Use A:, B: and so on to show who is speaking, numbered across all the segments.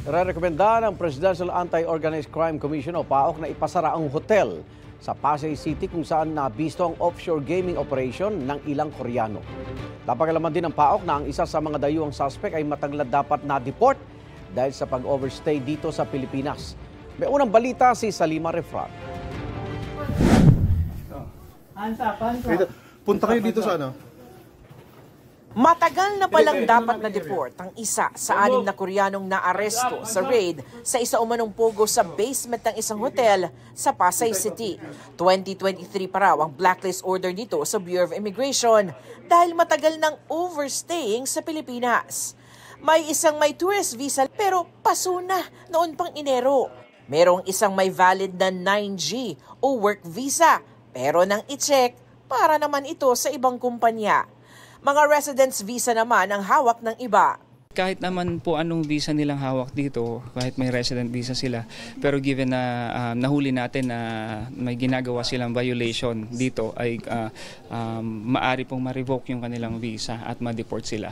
A: Rerekomenda ng Presidential Anti-Organized Crime Commission o PAOK na ipasara ang hotel sa Pasay City kung saan nabisto ang offshore gaming operation ng ilang Koreano. Napagalaman din ng PAOK na ang isa sa mga dayuhang suspect ay mataglad dapat na-deport dahil sa pag-overstay dito sa Pilipinas. May unang balita si Salima Refrat.
B: Punta kayo dito sa ano?
C: Matagal na palang dapat na-deport ang isa sa 6 na Koreanong naaresto sa raid sa isa umanong pogo sa basement ng isang hotel sa Pasay City. 2023 pa raw ang blacklist order nito sa Bureau of Immigration dahil matagal ng overstaying sa Pilipinas. May isang may tourist visa pero paso na noon pang Enero. Merong isang may valid na 9G o work visa pero nang i-check para naman ito sa ibang kumpanya. Mga residence visa naman ang hawak ng iba.
D: Kahit naman po anong visa nilang hawak dito, kahit may resident visa sila, pero given na nahuli natin na may ginagawa silang violation dito, ay maari pong ma-revoke yung kanilang visa at ma-deport sila.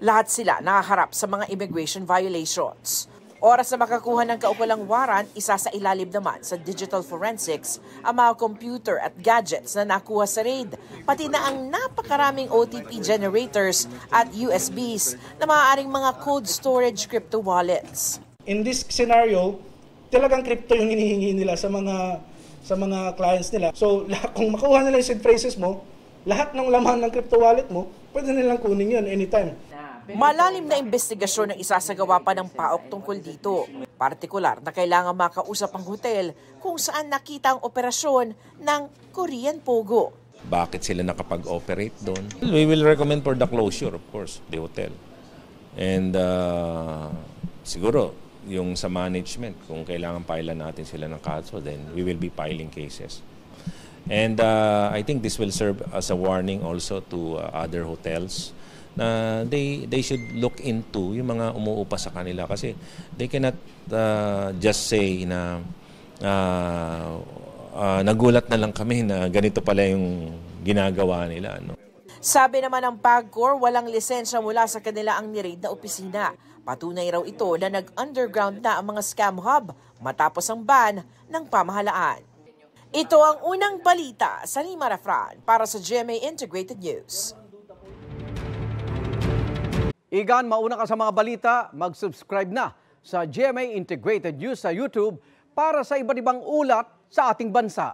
C: Lahat sila nakaharap sa mga immigration violations. Oras na makakuha ng kaukulang warrant, isa sa ilalim naman sa digital forensics ang mga computer at gadgets na nakuha sa raid, pati na ang napakaraming OTP generators at USBs na maaaring mga cold storage crypto wallets.
E: In this scenario, talagang crypto yung hinihingi nila sa mga clients nila. So kung makuha nila yung seed phrases mo, lahat ng laman ng crypto wallet mo, pwede nilang kunin yun anytime.
C: Malalim na investigasyon ang isasagawa pa ng PAOK tungkol dito. Partikular na kailangan makausap ang hotel kung saan nakita ang operasyon ng Korean Pogo.
F: Bakit sila nakapag-operate doon? We will recommend for the closure, of course, the hotel. And siguro, yung sa management, kung kailangan pailan natin sila ng kaso, then we will be filing cases. And I think this will serve as a warning also to other hotels na they should look into yung mga umuupa sa kanila kasi they cannot just say na nagulat na lang kami na ganito pala yung ginagawa nila. No?
C: Sabi naman ng PAGCOR, walang lisensya mula sa kanila ang ni-raid na opisina. Patunay raw ito na nag-underground na ang mga scam hub matapos ang ban ng pamahalaan. Ito ang unang balita sa Salima Refrat para sa GMA Integrated News.
A: Igan, mauna ka sa mga balita, mag-subscribe na sa GMA Integrated News sa YouTube para sa iba't ibang ulat sa ating bansa.